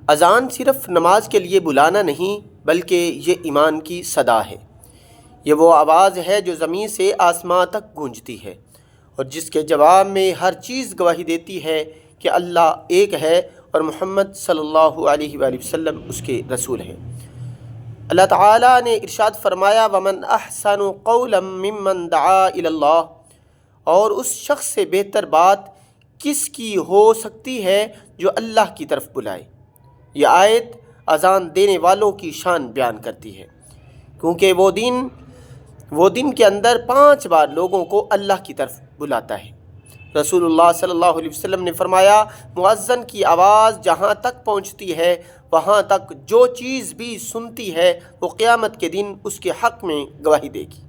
اذان صرف نماز کے لیے بلانا نہیں بلکہ یہ ایمان کی صدا ہے۔ یہ وہ آواز ہے جو زمین سے آسمان تک گونجتی ہے اور جس کے جواب میں ہر چیز گواہی دیتی ہے کہ اللہ ایک ہے اور محمد صلی اللہ علیہ وآلہ وسلم اس کے رسول ہیں۔ اللہ تعالیٰ نے ارشاد فرمایا وَمَنْ أَحْسَنُ قَوْلًا مِّمَّنْ دَعَا إِلَى اللَّهِ، اور اس شخص سے بہتر بات کس کی ہو سکتی ہے جو اللہ کی طرف بلائے۔ یہ آیت اذان دینے والوں کی شان بیان کرتی ہے، کیونکہ وہ دن کے اندر 5 بار لوگوں کو اللہ کی طرف بلاتا ہے۔ رسول اللہ صلی اللہ علیہ وسلم نے فرمایا مؤذن کی آواز جہاں تک پہنچتی ہے وہاں تک جو چیز بھی سنتی ہے وہ قیامت کے دن اس کے حق میں گواہی دے گی،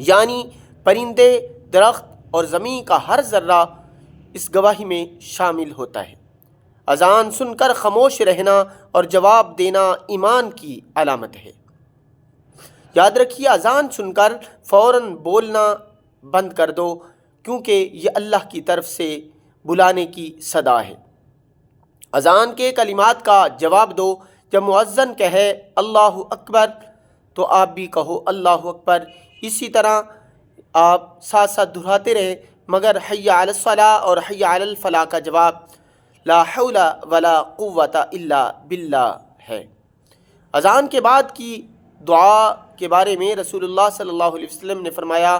یعنی پرندے، درخت اور زمین کا ہر ذرہ اس گواہی میں شامل ہوتا ہے۔ اذان سن کر خاموش رہنا اور جواب دینا ایمان کی علامت ہے۔ یاد رکھیے اذان سن کر فوراً بولنا بند کر دو، کیونکہ یہ اللہ کی طرف سے بلانے کی صدا ہے۔ اذان کے کلمات کا جواب دو۔ جب مؤذن کہے اللہ اکبر تو آپ بھی کہو اللہ اکبر۔ اسی طرح آپ ساتھ ساتھ دہراتے رہیں، مگر حی علی الصلاۃ اور حی علی الفلاح کا جواب لا حول ولا قوت الا باللہ ہے۔ اذان کے بعد کی دعا کے بارے میں رسول اللہ صلی اللہ علیہ وسلم نے فرمایا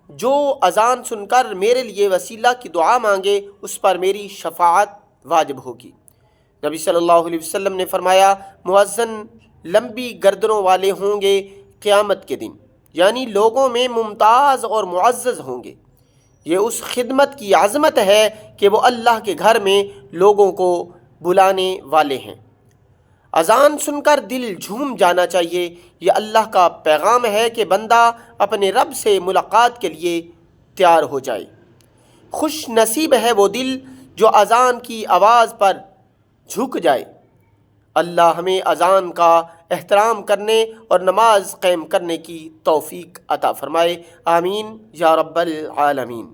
جو اذان سن کر میرے لیے وسیلہ کی دعا مانگے اس پر میری شفاعت واجب ہوگی۔ نبی صلی اللہ علیہ وسلم نے فرمایا مؤذن لمبی گردنوں والے ہوں گے قیامت کے دن، یعنی لوگوں میں ممتاز اور معزز ہوں گے۔ یہ اس خدمت کی عظمت ہے کہ وہ اللہ کے گھر میں لوگوں کو بلانے والے ہیں۔ اذان سن کر دل جھوم جانا چاہیے۔ یہ اللہ کا پیغام ہے کہ بندہ اپنے رب سے ملاقات کے لیے تیار ہو جائے۔ خوش نصیب ہے وہ دل جو اذان کی آواز پر جھک جائے۔ اللہ ہمیں اذان کا احترام کرنے اور نماز قائم کرنے کی توفیق عطا فرمائے، آمین یا رب العالمین۔